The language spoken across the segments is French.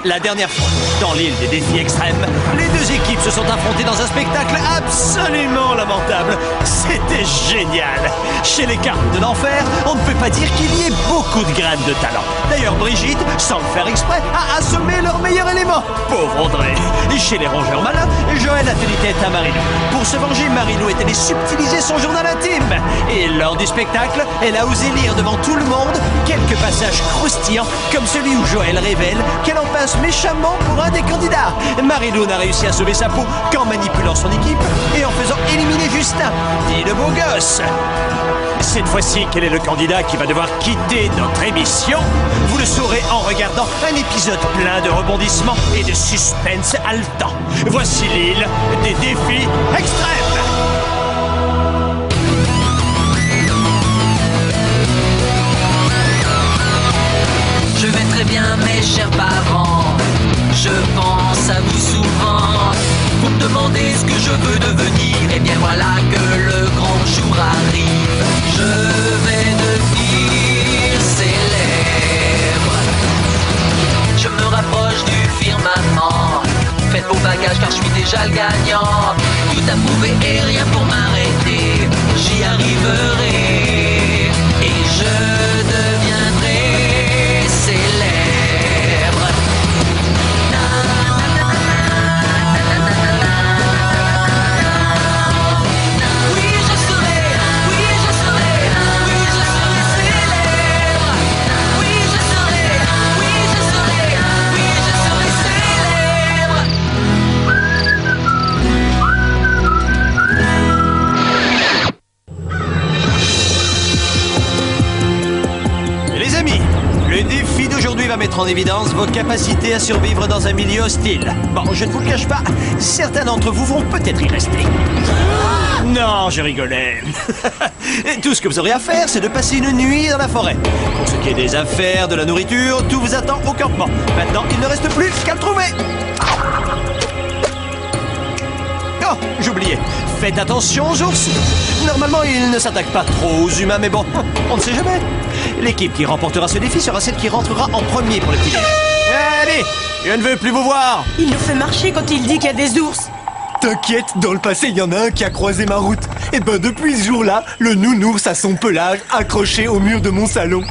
La dernière fois, dans l'île des défis extrêmes, les deux équipes se sont affrontées dans un spectacle absolument lamentable. C'était génial. Chez les cartes de l'enfer, on ne peut pas dire qu'il y ait beaucoup de graines de talent. D'ailleurs, Brigitte, sans le faire exprès, a assommé leur meilleur élément. Pauvre André. Et chez les rongeurs malins, Joël a tenu tête à Marilou. Pour se venger, Marilou est allée subtiliser son journal intime. Et lors du spectacle, elle a osé lire devant tout le monde quelques passages croustillants, comme celui où Joël révèle qu'elle en passe méchamment pour un des candidats. Marilou n'a réussi à sauver sa peau qu'en manipulant son équipe et en faisant éliminer Justin, dit le beau gosse. Cette fois-ci, quel est le candidat qui va devoir quitter notre émission? Vous le saurez en regardant un épisode plein de rebondissements et de suspense haletant. Voici l'île des défis extrêmes. Je vais très bien, mes chers parents. Je pense à vous souvent. Vous me demandez ce que je veux devenir. Et bien voilà que le grand jour arrive. Je vais devenir célèbre. Je me rapproche du firmament. Faites vos bagages car je suis déjà le gagnant. Tout à prouver et rien pour m'arrêter. J'y arriverai. Et je deviendrai célèbre. Le défi d'aujourd'hui va mettre en évidence vos capacités à survivre dans un milieu hostile. Bon, je ne vous le cache pas, certains d'entre vous vont peut-être y rester. Non, je rigolais. Et tout ce que vous aurez à faire, c'est de passer une nuit dans la forêt. Pour ce qui est des affaires, de la nourriture, tout vous attend au campement. Maintenant, il ne reste plus qu'à le trouver. Oh, j'oubliais. Faites attention aux ours. Normalement, ils ne s'attaquent pas trop aux humains, mais bon, on ne sait jamais. L'équipe qui remportera ce défi sera celle qui rentrera en premier pour le petit déj. Allez, je ne veux plus vous voir. Il nous fait marcher quand il dit qu'il y a des ours. T'inquiète, dans le passé, il y en a un qui a croisé ma route. Et ben depuis ce jour-là, le nounours a son pelage accroché au mur de mon salon.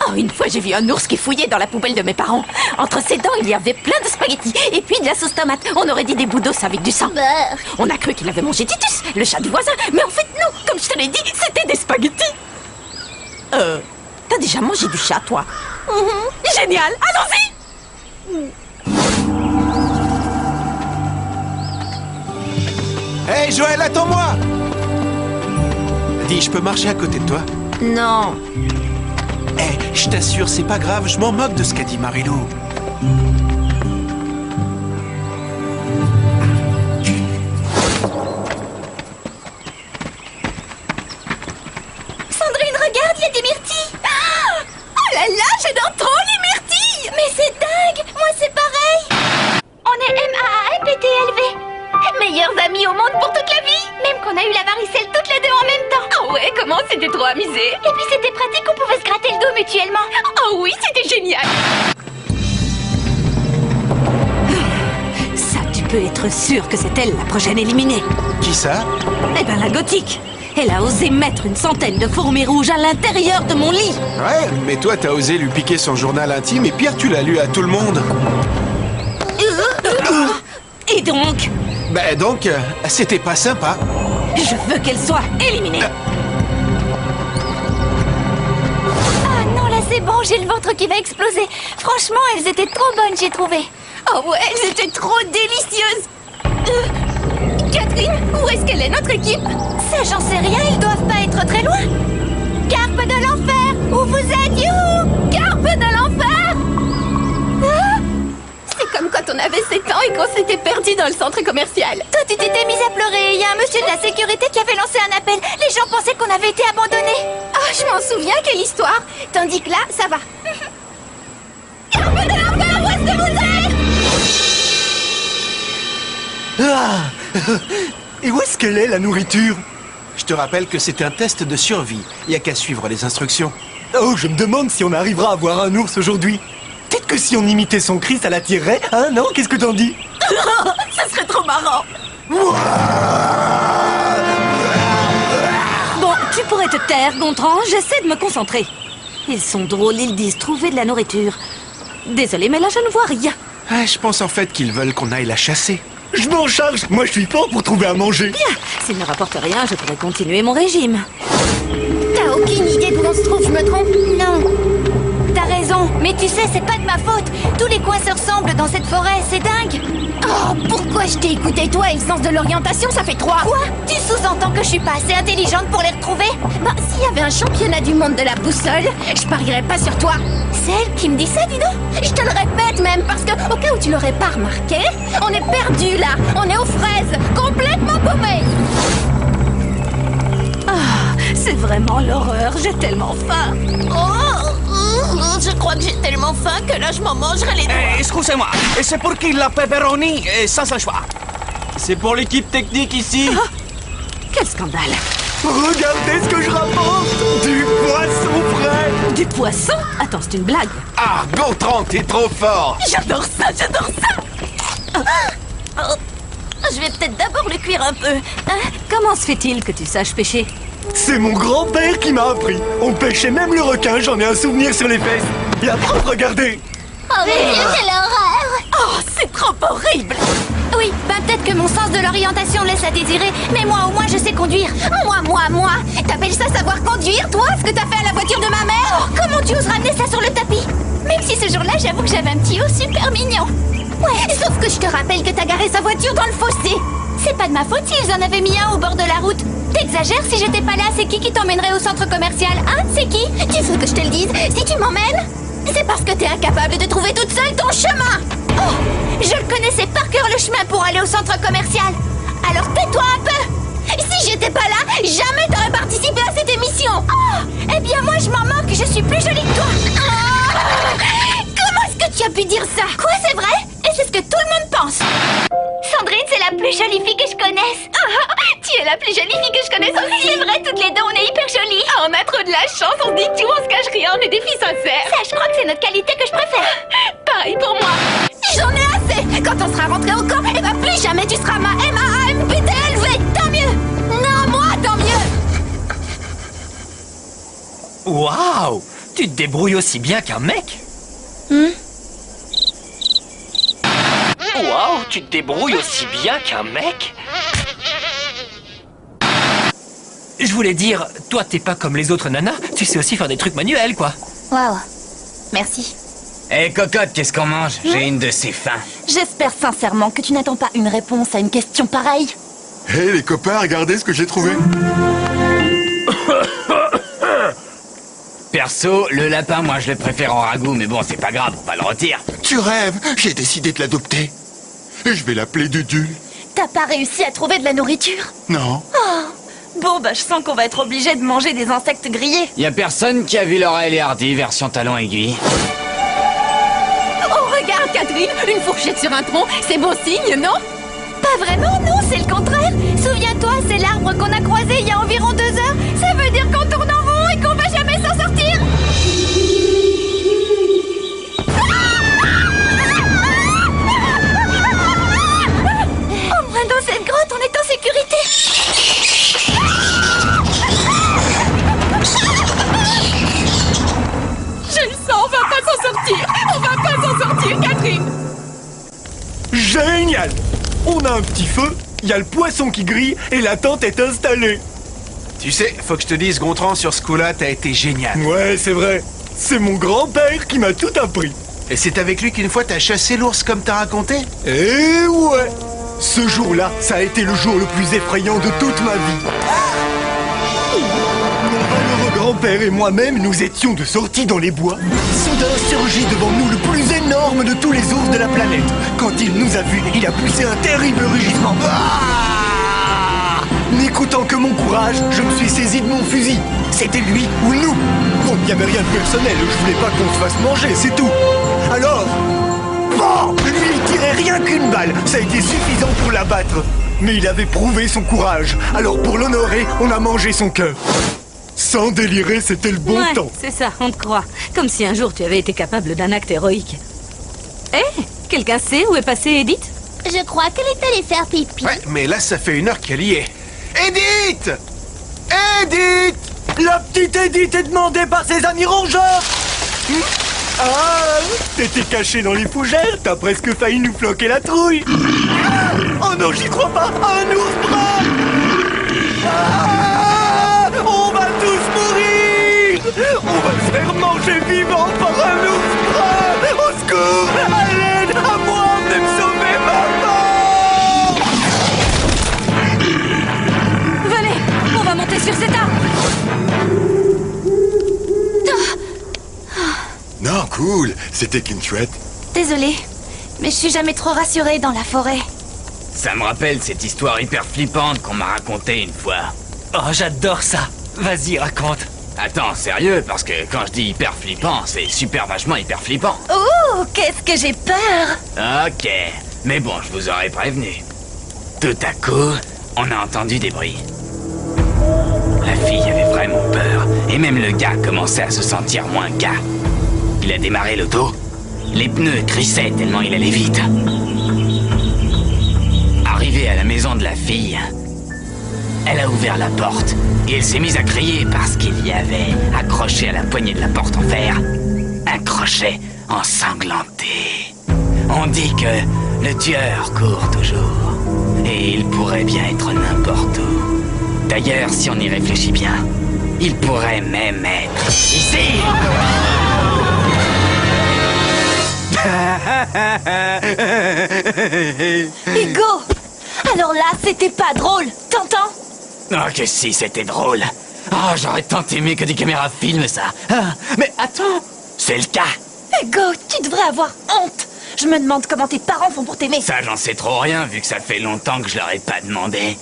Oh, une fois j'ai vu un ours qui fouillait dans la poubelle de mes parents. Entre ses dents, il y avait plein de spaghettis et puis de la sauce tomate. On aurait dit des bouts d'os avec du sang. On a cru qu'il avait mangé Titus, le chat du voisin. Mais en fait non, comme je te l'ai dit, c'était des spaghettis. T'as déjà mangé du chat, toi? Génial, allons-y. Hey Joël, attends-moi! Dis, je peux marcher à côté de toi? Non. Hey, je t'assure, c'est pas grave, je m'en moque de ce qu'a dit Marilou. Sandrine, regarde, il y a des myrtilles. Oh là là, j'adore trop les myrtilles. Mais c'est dingue, moi c'est pareil. On est MAAMPTLV. Meilleurs amis au monde pour toute la vie. Même qu'on a eu la varicelle toutes les deux en même temps. Ah ouais, comment on s'était trop amusés. Et puis c'était pratique, on pouvait se gratter le dos mutuellement. Oh oui, c'était génial. Ça, tu peux être sûr que c'est elle la prochaine éliminée. Qui ça? Eh ben la gothique. Elle a osé mettre une centaine de fourmis rouges à l'intérieur de mon lit. Ouais, mais toi t'as osé lui piquer son journal intime et pire tu l'as lu à tout le monde. Et donc? Ben donc, c'était pas sympa. Je veux qu'elle soit éliminée. Ah non, là c'est bon, j'ai le ventre qui va exploser. Franchement, elles étaient trop bonnes, j'ai trouvé. Oh ouais, elles étaient trop délicieuses. Catherine, où est-ce qu'elle est, notre équipe? Ça, j'en sais rien, ils doivent pas être très loin. Carpe de l'enfer, où vous êtes, you? Carpe de l'enfer. C'est comme quand on avait 7 ans et qu'on s'était perdu dans le centre commercial. Toi, tu t'étais mise à pleurer. Il y a un monsieur de la sécurité qui avait lancé un appel. Les gens pensaient qu'on avait été abandonnés. Ah, je m'en souviens, quelle histoire. Tandis que là, ça va. Carpe de l'enfer, où est-ce que vous êtes? Ah. Et où est-ce qu'elle est, la nourriture? Je te rappelle que c'est un test de survie. Il y a qu'à suivre les instructions. Oh, je me demande si on arrivera à voir un ours aujourd'hui. Peut-être que si on imitait son cri, ça l'attirerait, hein, non? Qu'est-ce que t'en dis? Ça serait trop marrant. Bon, tu pourrais te taire, Gontran. J'essaie de me concentrer. Ils sont drôles, ils disent trouver de la nourriture. Désolé, mais là, je ne vois rien. Ah, je pense en fait qu'ils veulent qu'on aille la chasser. Je m'en charge. Moi, je suis fort pour trouver à manger. Bien, s'ils ne rapportent rien, je pourrais continuer mon régime. T'as aucune idée d'où on se trouve, je me trompe? Non. T'as raison, mais tu sais, c'est pas de ma faute. Tous les coins se ressemblent dans cette forêt, c'est dingue. Oh, pourquoi je t'ai écouté, toi, et le sens de l'orientation, ça fait 3. Quoi? Tu sous-entends que je suis pas assez intelligente pour les retrouver? Bah, s'il y avait un championnat du monde de la boussole, je parierais pas sur toi. C'est elle qui me dit ça, dis donc. Je te le répète même, parce que, au cas où tu l'aurais pas remarqué, on est perdus là, on est aux fraises, complètement paumés. C'est vraiment l'horreur, j'ai tellement faim. Je crois que j'ai tellement faim que là, je m'en mangerai les doigts. Excusez-moi, et c'est pour qui la pepperoni sans un choix? C'est pour l'équipe technique ici. Quel scandale. Regardez ce que je rapporte. Du poisson frais. Du poisson? Attends, c'est une blague. Ah, Gontran, t'es trop fort. J'adore ça, j'adore ça. Je vais peut-être d'abord le cuire un peu. Hein? Comment se fait-il que tu saches pêcher? C'est mon grand-père qui m'a appris. On pêchait même le requin, j'en ai un souvenir sur les fesses. La preuve, regardez. Oh mon Dieu, quelle horreur! Oh, c'est trop horrible. Oui, bah peut-être que mon sens de l'orientation laisse à désirer, mais moi au moins je sais conduire. Moi! T'appelles ça savoir conduire, toi, ce que t'as fait à la voiture de ma mère? Oh, comment tu oses ramener ça sur le tapis? Même si ce jour-là, j'avoue que j'avais un petit haut super mignon. Ouais, sauf que je te rappelle que t'as garé sa voiture dans le fossé. C'est pas de ma faute s'ils en avaient mis un au bord de la route. T'exagères, si j'étais pas là, c'est qui t'emmènerait au centre commercial? Hein, c'est qui? Tu veux que je te le dise? Si tu m'emmènes, c'est parce que t'es incapable de trouver toute seule ton chemin. Oh, je le connaissais par cœur le chemin pour aller au centre commercial. Alors tais-toi un peu. Si j'étais pas là, jamais t'aurais participé à cette émission. Oh, eh bien moi je m'en moque, je suis plus jolie que toi. Oh, comment est-ce que tu as pu dire ça? Quoi, c'est vrai? Et c'est ce que tout le monde pense. Sandrine, c'est la plus jolie fille que je connaisse. Tu es la plus jolie fille que je connaisse aussi. C'est vrai, toutes les deux, on est hyper jolies. On a trop de la chance, on se dit tout, on se cache rien, on est des filles sincères. Ça, je crois que c'est notre qualité que je préfère. Pareil pour moi. J'en ai assez. Quand on sera rentré au camp, et bah plus jamais tu seras ma MAMPTLV. Tant mieux. Non, moi, tant mieux. Waouh! Tu te débrouilles aussi bien qu'un mec? Waouh, tu te débrouilles aussi bien qu'un mec? Je voulais dire, toi t'es pas comme les autres nanas, tu sais aussi faire des trucs manuels, quoi. Waouh. Merci. Hé, cocotte, qu'est-ce qu'on mange? J'ai une de ces faims. J'espère sincèrement que tu n'attends pas une réponse à une question pareille. Hé les copains, regardez ce que j'ai trouvé. Perso, le lapin, moi je le préfère en ragoût, mais bon, c'est pas grave, on va le rôtir. Tu rêves, j'ai décidé de l'adopter. Et je vais l'appeler Dudule. T'as pas réussi à trouver de la nourriture? Non. Bon, bah je sens qu'on va être obligé de manger des insectes grillés. Y a personne qui a vu Laurel et Hardy version talon aiguille. Oh, regarde, Catherine, une fourchette sur un tronc, c'est bon signe, non? Pas vraiment, non, c'est le contraire. Souviens-toi, c'est l'arbre qu'on a croisé il y a environ 2 heures. Ça veut dire qu'on tourne en rond et qu'on va jamais s'en sortir. Au moins dans cette grotte, on est en sécurité. Je le sens, on va pas s'en sortir. On va pas s'en sortir, Catherine. Génial. On a un petit feu, il y a le poisson qui grille et la tente est installée. Tu sais, faut que je te dise, Gontran, sur ce coup-là, t'as été génial. Ouais, c'est vrai. C'est mon grand-père qui m'a tout appris. Et c'est avec lui qu'une fois t'as chassé l'ours comme t'as raconté? Eh ouais. Ce jour-là, ça a été le jour le plus effrayant de toute ma vie. Mon valeureux grand-père et moi-même, nous étions de sortie dans les bois. Soudain surgit devant nous le plus énorme de tous les ours de la planète. Quand il nous a vus, il a poussé un terrible rugissement. Ah! N'écoutant que mon courage, je me suis saisi de mon fusil. C'était lui ou nous. Bon, il n'y avait rien de personnel, je voulais pas qu'on se fasse manger, c'est tout. Alors... Bon, lui, il tirait rien qu'une balle. Ça a été suffisant pour l'abattre. Mais il avait prouvé son courage. Alors pour l'honorer, on a mangé son cœur. Sans délirer, c'était le bon temps. C'est ça, on te croit. Comme si un jour tu avais été capable d'un acte héroïque. Quelqu'un sait où est passée Edith? Je crois qu'elle est allée faire pipi. Ouais, mais là, ça fait 1 heure qu'elle y est. Edith! Edith! La petite Edith est demandée par ses amis rongeurs. Ah, t'étais caché dans les fougères, t'as presque failli nous floquer la trouille. Oh non, j'y crois pas. Un ours brun. Ah, on va tous mourir. On va se faire manger vivant par un ours brun. Au secours, à l'aide, à moi, de me sauver, maman. Venez, on va monter sur cet arbre. Non, cool. C'était qu'une chouette. Désolée, mais je suis jamais trop rassurée dans la forêt. Ça me rappelle cette histoire hyper flippante qu'on m'a racontée une fois. Oh, j'adore ça. Vas-y, raconte. Attends, sérieux, parce que quand je dis hyper flippant, c'est super vachement hyper flippant. Oh, qu'est-ce que j'ai peur! Ok, mais bon, je vous aurais prévenu. Tout à coup, on a entendu des bruits. La fille avait vraiment peur, et même le gars commençait à se sentir moins gars. Il a démarré l'auto, les pneus crissaient tellement il allait vite. Arrivé à la maison de la fille, elle a ouvert la porte et elle s'est mise à crier parce qu'il y avait accroché à la poignée de la porte en fer un crochet ensanglanté. On dit que le tueur court toujours et il pourrait bien être n'importe où. D'ailleurs, si on y réfléchit bien, il pourrait même être ici. Hugo! Alors là, c'était pas drôle, t'entends? Oh que si, c'était drôle. Oh, j'aurais tant aimé que des caméras filment ça. Ah, mais attends, c'est le cas. Hugo, tu devrais avoir honte! Je me demande comment tes parents font pour t'aimer. Ça, j'en sais trop rien, vu que ça fait longtemps que je leur ai pas demandé.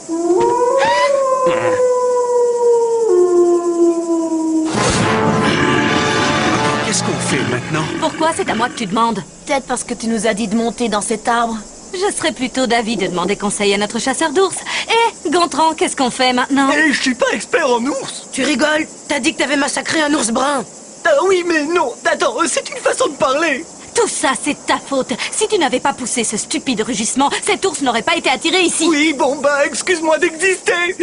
Qu'est-ce qu'on fait maintenant? Pourquoi c'est à moi que tu demandes? Peut-être parce que tu nous as dit de monter dans cet arbre. Je serais plutôt d'avis de demander conseil à notre chasseur d'ours. Gontran, qu'est-ce qu'on fait maintenant? Je suis pas expert en ours. Tu rigoles? T'as dit que t'avais massacré un ours brun. Ah oui, mais non. Attends, c'est une façon de parler. Tout ça, c'est ta faute. Si tu n'avais pas poussé ce stupide rugissement, cet ours n'aurait pas été attiré ici. Oui, bon bah, excuse-moi d'exister.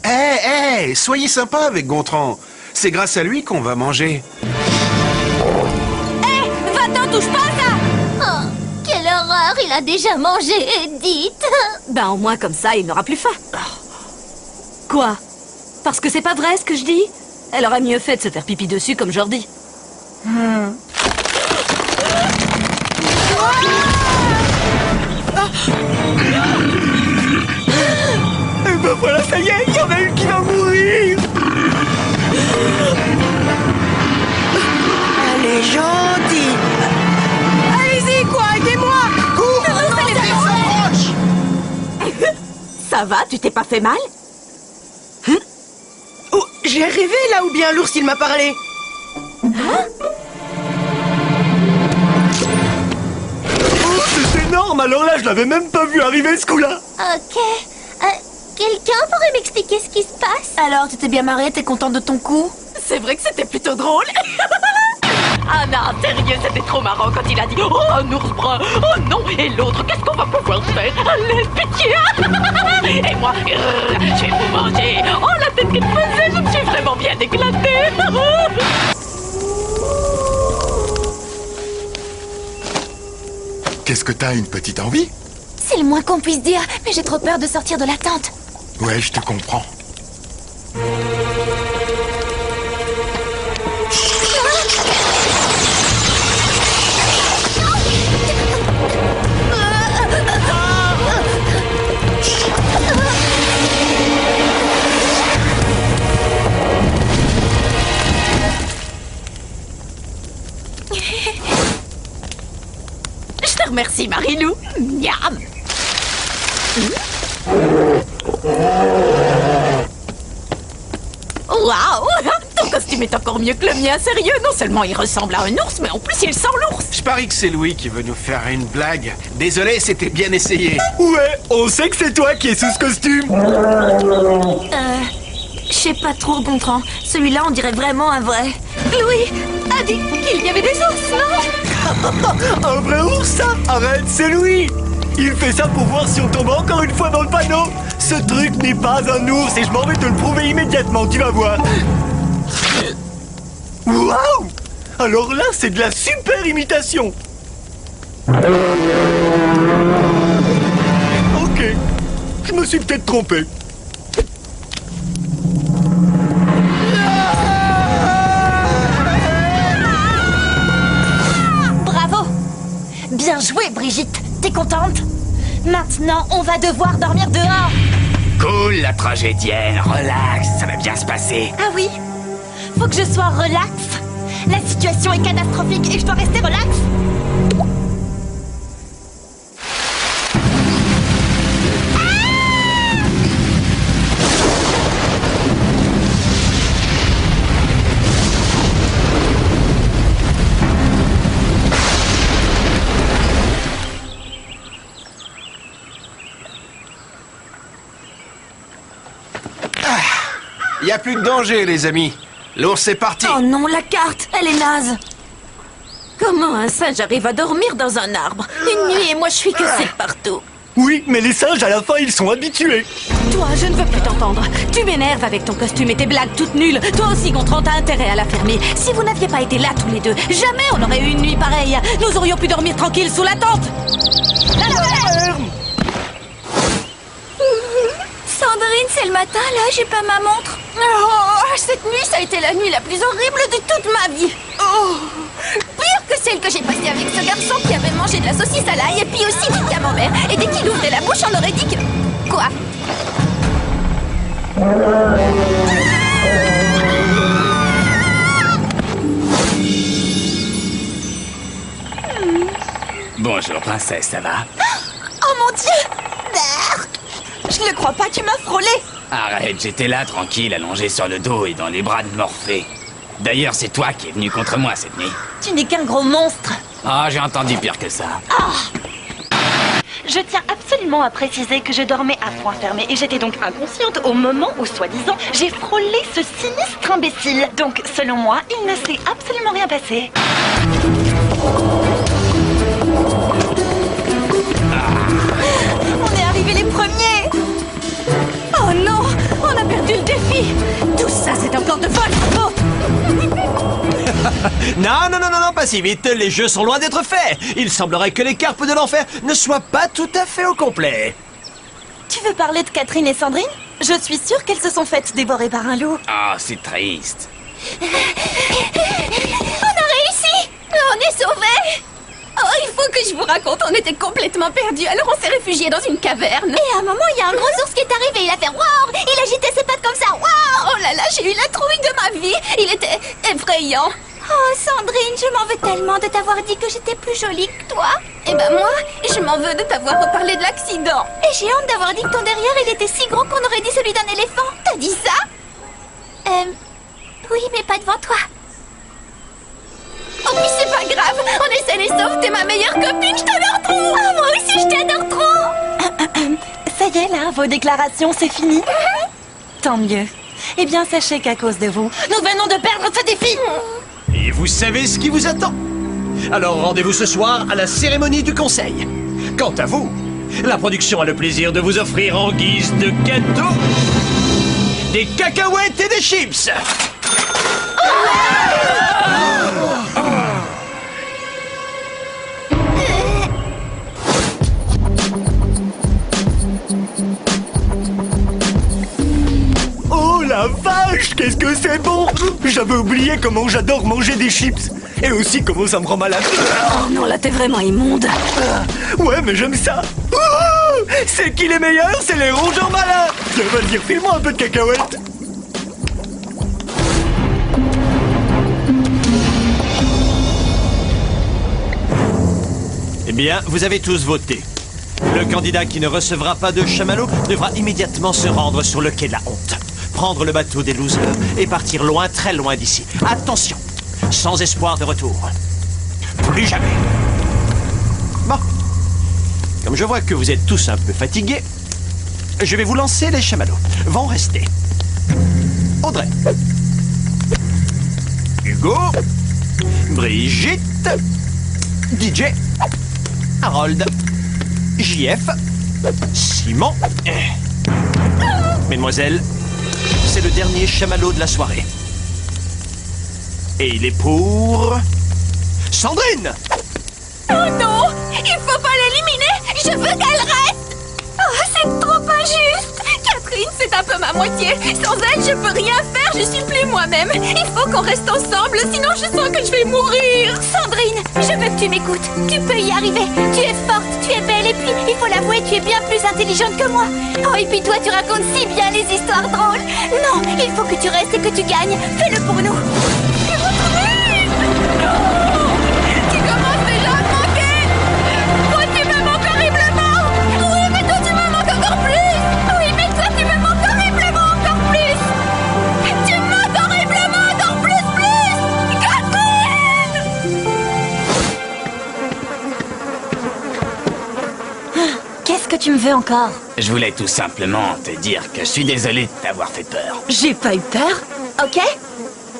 Hé, soyez sympa avec Gontran. C'est grâce à lui qu'on va manger. Va-t'en, touche pas à ça! Oh, quelle horreur! Il a déjà mangé Edith! Ben, au moins, comme ça, il n'aura plus faim. Quoi? Parce que c'est pas vrai ce que je dis? Elle aurait mieux fait de se faire pipi dessus comme Jordi. Et ben voilà, ça y est, il y en a une qui va mourir. Elle est gentille. Allez-y, quoi, aidez-moi. Ça va? Tu t'es pas fait mal? Oh, j'ai rêvé là ou bien l'ours il m'a parlé. Oh, c'est énorme, alors là, je l'avais même pas vu arriver ce coup-là. Ok. Quelqu'un pourrait m'expliquer ce qui se passe? Alors, tu t'es bien marré? T'es contente de ton coup? C'est vrai que c'était plutôt drôle. Ah non, sérieux, c'était trop marrant quand il a dit « Oh, un ours brun! Oh non! Et l'autre, qu'est-ce qu'on va pouvoir faire? Allez, pitié! » Et moi, je vais vous manger! Oh, la tête qu'il faisait, je me suis vraiment bien éclatée! Qu'est-ce que t'as, une petite envie? C'est le moins qu'on puisse dire, mais j'ai trop peur de sortir de la tente. Ouais, je te comprends. Je te remercie, Marilou. Miam. Waouh! Ton costume est encore mieux que le mien, sérieux. Non seulement il ressemble à un ours, mais en plus il sent l'ours. Je parie que c'est Louis qui veut nous faire une blague. Désolé, c'était bien essayé. Ouais, on sait que c'est toi qui es sous ce costume. Je sais pas trop, Gontran. Celui-là, on dirait vraiment un vrai. Louis a dit qu'il y avait des ours, non? Un vrai ours, ça? Arrête, c'est Louis. Il fait ça pour voir si on tombe encore une fois dans le panneau. Ce truc n'est pas un ours et je m'en vais te le prouver immédiatement, tu vas voir. Waouh! Alors là, c'est de la super imitation. Ok, je me suis peut-être trompé. Bravo! Bien joué, Brigitte. T'es contente? Maintenant, on va devoir dormir dehors. Cool, la tragédienne, relax, ça va bien se passer. Ah oui? Faut que je sois relax. La situation est catastrophique et je dois rester relax. Y a plus de danger, les amis. L'ours est parti. Oh non, la carte, elle est naze. Comment un singe arrive à dormir dans un arbre? Une nuit et moi je suis cassée de partout. Oui, mais les singes, à la fin, ils sont habitués. Toi, je ne veux plus t'entendre. Tu m'énerves avec ton costume et tes blagues toutes nulles. Toi aussi, Gontran, t'as intérêt à la fermer. Si vous n'aviez pas été là tous les deux, jamais on aurait eu une nuit pareille. Nous aurions pu dormir tranquille sous la tente. Sandrine, c'est le matin, là, j'ai pas ma montre. Oh, cette nuit, ça a été la nuit la plus horrible de toute ma vie. Oh, pire que celle que j'ai passée avec ce garçon qui avait mangé de la saucisse à l'ail et puis aussi du camembert. Et dès qu'il ouvrait la bouche, on aurait dit que... Quoi? Bonjour, princesse, ça va? Oh mon Dieu! Je ne crois pas, tu m'as frôlé. Arrête, j'étais là, tranquille, allongé sur le dos et dans les bras de Morphée. D'ailleurs, c'est toi qui es venu contre moi cette nuit. Tu n'es qu'un gros monstre. Ah, j'ai entendu pire que ça. Je tiens absolument à préciser que je dormais à point fermé et j'étais donc inconsciente au moment où, soi-disant, j'ai frôlé ce sinistre imbécile. Donc, selon moi, il ne s'est absolument rien passé. On est arrivés les premiers. Oh non, on a perdu le défi. Tout ça, c'est un plan de votre faute. Non, pas si vite. Les jeux sont loin d'être faits. Il semblerait que les carpes de l'enfer ne soient pas tout à fait au complet. Tu veux parler de Catherine et Sandrine? Je suis sûre qu'elles se sont faites dévorer par un loup. Ah, c'est triste. On a réussi! On est sauvés! Oh, il faut que je vous raconte, on était complètement perdus, alors on s'est réfugiés dans une caverne. Et à un moment, il y a un gros ours qui est arrivé, il a fait waouh! Il agitait ses pattes comme ça, waouh! Oh là là, j'ai eu la trouille de ma vie. Il était effrayant. Oh, Sandrine, je m'en veux tellement de t'avoir dit que j'étais plus jolie que toi. Eh ben moi, je m'en veux de t'avoir reparlé de l'accident. Et j'ai honte d'avoir dit que ton derrière, il était si gros qu'on aurait dit celui d'un éléphant. T'as dit ça? Oui, mais pas devant toi. Oh, puis c'est pas grave, on est saine et sauve, t'es ma meilleure copine, je t'adore trop. Ah, moi aussi, je t'adore trop. Ça y est, là, vos déclarations, c'est fini? Tant mieux. Eh bien, sachez qu'à cause de vous, nous venons de perdre ce défi. Et vous savez ce qui vous attend. Alors rendez-vous ce soir à la cérémonie du conseil. Quant à vous, la production a le plaisir de vous offrir en guise de cadeau des cacahuètes et des chips. Oh la vache, qu'est-ce que c'est bon! J'avais oublié comment j'adore manger des chips. Et aussi comment ça me rend malade. Oh non, là t'es vraiment immonde. Ouais, mais j'aime ça. C'est qui les meilleurs? C'est les rongeurs malins. Tiens, vas-y, file-moi un peu de cacahuètes. Eh bien, vous avez tous voté. Le candidat qui ne recevra pas de chamallow devra immédiatement se rendre sur le quai de la honte, prendre le bateau des losers et partir loin, très loin d'ici. Attention, sans espoir de retour. Plus jamais. Bon. Comme je vois que vous êtes tous un peu fatigués, je vais vous lancer les chamallows. Vont rester Audrey, Hugo, Hugo, Brigitte, DJ, Harold, JF, Simon. Mesdemoiselles, c'est le dernier chamallow de la soirée. Et il est pour... Sandrine! Oh non! Il faut pas l'éliminer! Je veux qu'elle reste! Oh, c'est trop injuste! Catherine, c'est un peu ma moitié. Sans elle, je peux rien faire, je suis plus moi-même. Il faut qu'on reste ensemble, sinon je sens que je vais mourir. Sandrine, je veux que tu m'écoutes. Tu peux y arriver. Tu es forte, tu es belle et puis, il faut l'avouer, tu es bien plus intelligente que moi. Oh, et puis toi, tu racontes si bien les histoires drôles. Non, il faut que tu restes et que tu gagnes. Fais-le pour nous. Catherine! Non! Tu commences déjà à me manquer! Moi, tu me manques horriblement! Oui, mais toi, tu me manques encore plus! Oui, mais toi, tu me manques horriblement encore plus! Tu me manques horriblement encore plus! Catherine! Qu'est-ce que tu me veux encore? Je voulais tout simplement te dire que je suis désolé de t'avoir fait peur. J'ai pas eu peur, ok?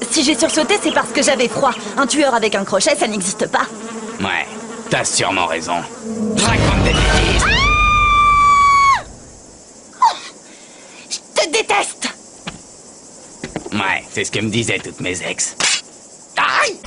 Si j'ai sursauté, c'est parce que j'avais froid. Un tueur avec un crochet, ça n'existe pas. Ouais, t'as sûrement raison. Je raconte des bêtises. Je te déteste! Ouais, c'est ce que me disaient toutes mes ex. Aïe!